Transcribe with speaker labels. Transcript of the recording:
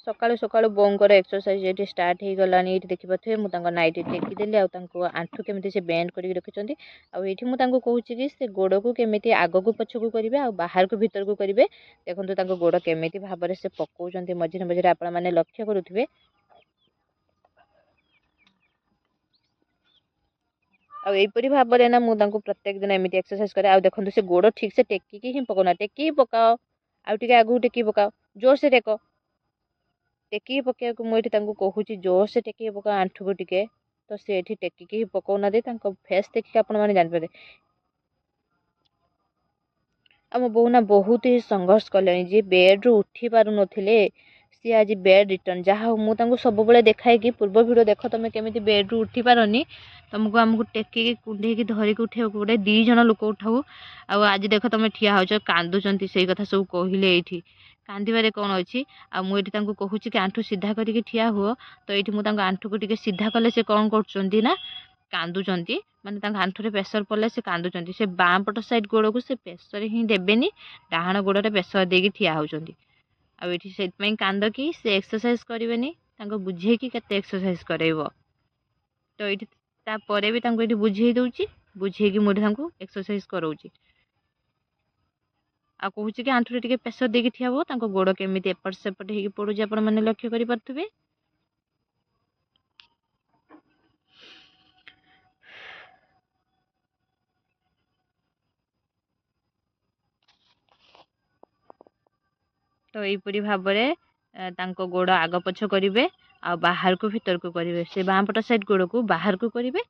Speaker 1: सकाळु सकाळु बोंकर exercise ये start हो गलानी ये देखिपे मुझे नाइट टेकिदेली आंठू केमी से बेंड कर रखिंट आईटी मुझे कहूँ कि से गोड़ को केमी आग को पछ को करेंगे आ बाहर को भीतर को करेंगे देखो गोड़ केमी भाव से पकाउं मझे मझे आपण मैंने लक्ष्य करुवे आईपरी भाव ना मुझे प्रत्येक दिन एमती एक्सरसाइज करे आ देखो से गोड़ ठीक से टेकिकी ही पकाउना टेकी पकाओ आगे आगू टेकी पकाओ जोर से टेक टेकी पकड़ मुझे कहूँ जोर से टेकी पका आंठू को टिके तो सी टेकिकी ही पकाउना फेस देखिए आपण मैंने जानपे आम बो ना बहुत ही संघर्ष कले जी बेड्रु उठी पार नी सी आज बेड रिटर्न जहाँ मुझे सब देखाए कि पूर्व भिड देख तुम केमी बेड्रु उठी पारनी तुमको आमको टेकिकी कुंडे धरिकी उठे पड़े 2 जन लोक उठाऊ आज देख तुम ठिया हो कांदुंट से कथा सब कहले ये कांदे कौन अच्छी आ मुझे कहूँ कि आंठू सीधा करके ठिया हुआ तो ये मुझे आंठू को टिके सीधा कले से कौन कर कांदुंट माने आंठू प्रेसर पड़े से कांदुंट से बाँ पट साइड गोड़ को से प्रेसर ही देवेनि डाहाण गोड़े प्रेसर देकी ठिया होती से कांद कि से एक्सरसाइज करेनि बुझे कि केते एक्सरसाइज करेब तो ये तापर भी बुझे दूची बुझे कि मुझे एक्सरसाइज कराऊँ आ कहूँ कि आंठू टे प्रेसर देकी ठिया हो गोड़ केमी एपट सेपट हो पड़ू आप लक्ष्य करें तो यहीपरी भाव में गोड़ आग पछ करेंगे आ बाहर को भीतर को करेंगे से बाँ पट साइड गोड़ को बाहर को करेंगे